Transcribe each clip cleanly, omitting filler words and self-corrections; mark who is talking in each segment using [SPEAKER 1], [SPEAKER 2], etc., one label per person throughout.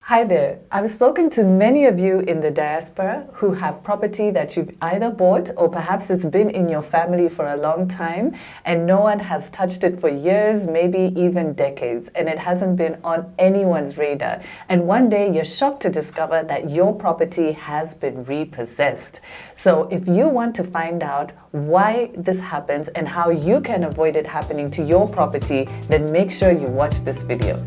[SPEAKER 1] Hi there. I've spoken to many of you in the diaspora who have property that you've either bought or perhaps it's been in your family for a long time and no one has touched it for years, maybe even decades, and it hasn't been on anyone's radar. And one day you're shocked to discover that your property has been repossessed. So if you want to find out why this happens and how you can avoid it happening to your property, then make sure you watch this video.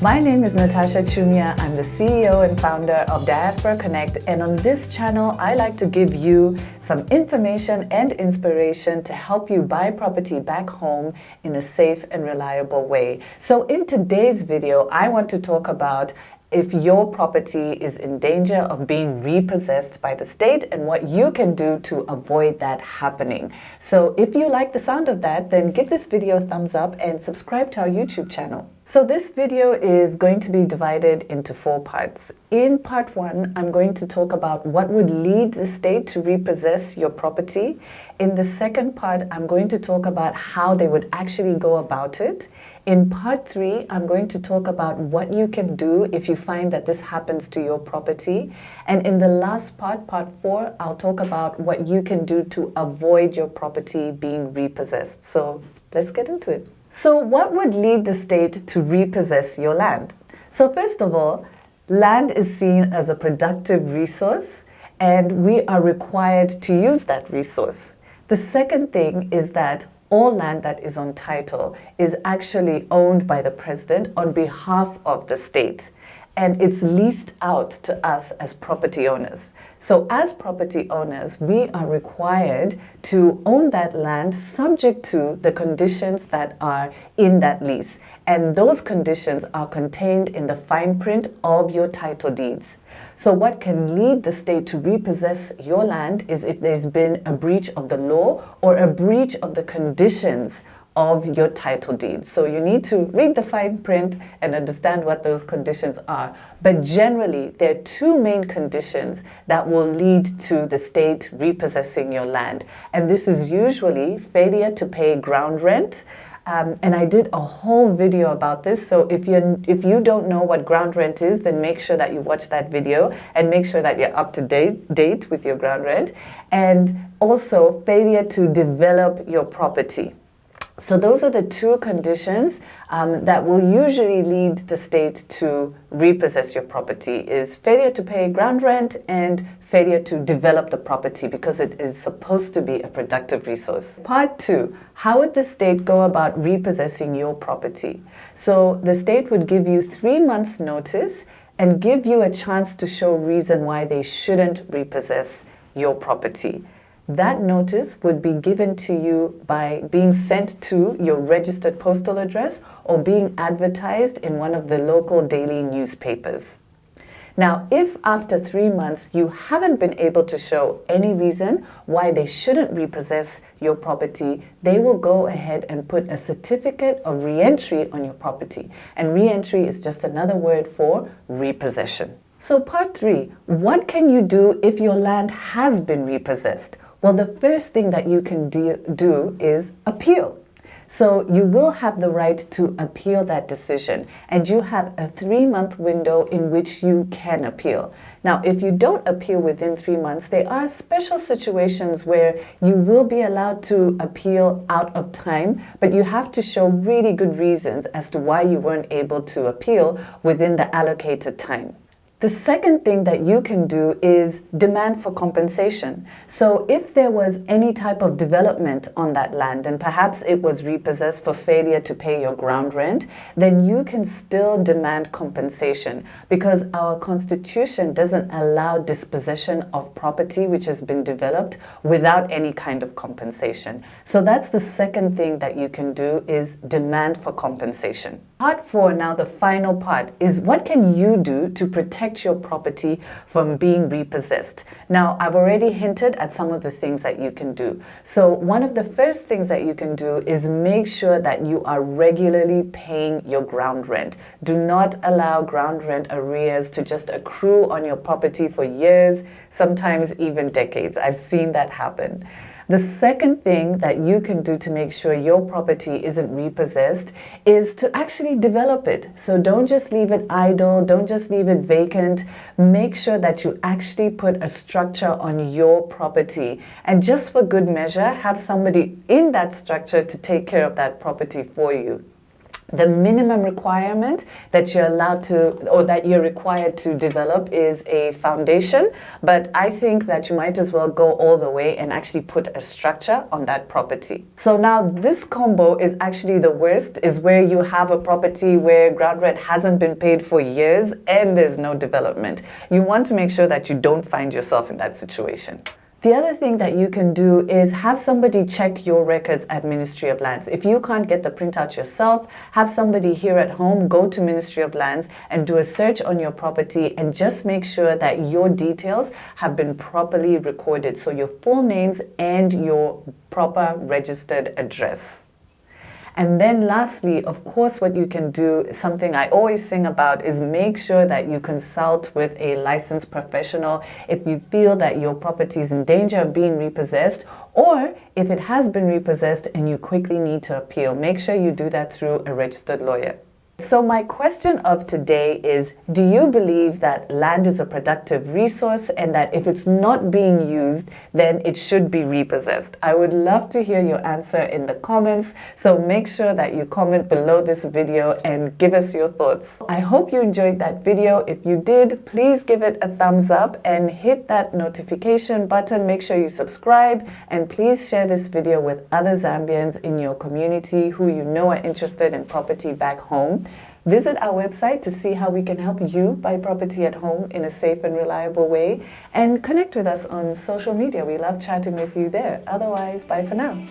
[SPEAKER 1] My name is Natasha Chumia. I'm the CEO and founder of Diaspora Connect, and on this channel, I like to give you some information and inspiration to help you buy property back home in a safe and reliable way. So in today's video, I want to talk about if your property is in danger of being repossessed by the state and what you can do to avoid that happening. So if you like the sound of that, then give this video a thumbs up and subscribe to our YouTube channel. So this video is going to be divided into 4 parts. In part 1, I'm going to talk about what would lead the state to repossess your property. In the second part, I'm going to talk about how they would actually go about it. In part 3, I'm going to talk about what you can do if you find that this happens to your property. And in the last part, part 4, I'll talk about what you can do to avoid your property being repossessed. So let's get into it. So what would lead the state to repossess your land? So first of all, land is seen as a productive resource and we are required to use that resource. The second thing is that all land that is on title is actually owned by the president on behalf of the state, and it's leased out to us as property owners. So as property owners, we are required to own that land subject to the conditions that are in that lease. And those conditions are contained in the fine print of your title deeds. So what can lead the state to repossess your land is if there's been a breach of the law or a breach of the conditions of your title deeds. So you need to read the fine print and understand what those conditions are. But generally, there are 2 main conditions that will lead to the state repossessing your land. And this is usually failure to pay ground rent. And I did a whole video about this. So if you don't know what ground rent is, then make sure that you watch that video and make sure that you're up to date with your ground rent. And also failure to develop your property. So those are the 2 conditions that will usually lead the state to repossess your property, is failure to pay ground rent and failure to develop the property because it is supposed to be a productive resource. Part 2, how would the state go about repossessing your property? So the state would give you 3 months notice and give you a chance to show reason why they shouldn't repossess your property. That notice would be given to you by being sent to your registered postal address or being advertised in one of the local daily newspapers. Now, if after 3 months you haven't been able to show any reason why they shouldn't repossess your property, they will go ahead and put a certificate of re-entry on your property. And re-entry is just another word for repossession. So part 3, what can you do if your land has been repossessed? Well, the first thing that you can do is appeal. So you will have the right to appeal that decision, and you have a 3-month window in which you can appeal. Now, if you don't appeal within 3 months, there are special situations where you will be allowed to appeal out of time, but you have to show really good reasons as to why you weren't able to appeal within the allocated time. The second thing that you can do is demand for compensation. So if there was any type of development on that land and perhaps it was repossessed for failure to pay your ground rent, then you can still demand compensation because our constitution doesn't allow dispossession of property which has been developed without any kind of compensation. So that's the second thing that you can do, is demand for compensation. Part 4, now the final part, is what can you do to protect your property from being repossessed? Now, I've already hinted at some of the things that you can do. So one of the first things that you can do is make sure that you are regularly paying your ground rent. Do not allow ground rent arrears to just accrue on your property for years, sometimes even decades. I've seen that happen. The second thing that you can do to make sure your property isn't repossessed is to actually develop it. So don't just leave it idle, don't just leave it vacant. Make sure that you actually put a structure on your property. And just for good measure, have somebody in that structure to take care of that property for you. The minimum requirement that you're allowed to, or that you're required to develop, is a foundation, but I think that you might as well go all the way and actually put a structure on that property. So now this combo is actually the worst, is where you have a property where ground rent hasn't been paid for years and there's no development. You want to make sure that you don't find yourself in that situation. The other thing that you can do is have somebody check your records at Ministry of Lands. If you can't get the printout yourself, have somebody here at home go to Ministry of Lands and do a search on your property and just make sure that your details have been properly recorded. So your full names and your proper registered address. And then lastly, of course, what you can do, something I always sing about, is make sure that you consult with a licensed professional if you feel that your property is in danger of being repossessed, or if it has been repossessed and you quickly need to appeal. Make sure you do that through a registered lawyer. So my question of today is, do you believe that land is a productive resource and that if it's not being used, then it should be repossessed? I would love to hear your answer in the comments, so make sure that you comment below this video and give us your thoughts. I hope you enjoyed that video. If you did, please give it a thumbs up and hit that notification button. Make sure you subscribe, and please share this video with other Zambians in your community who you know are interested in property back home. Visit our website to see how we can help you buy property at home in a safe and reliable way, and connect with us on social media. We love chatting with you there. Otherwise, bye for now.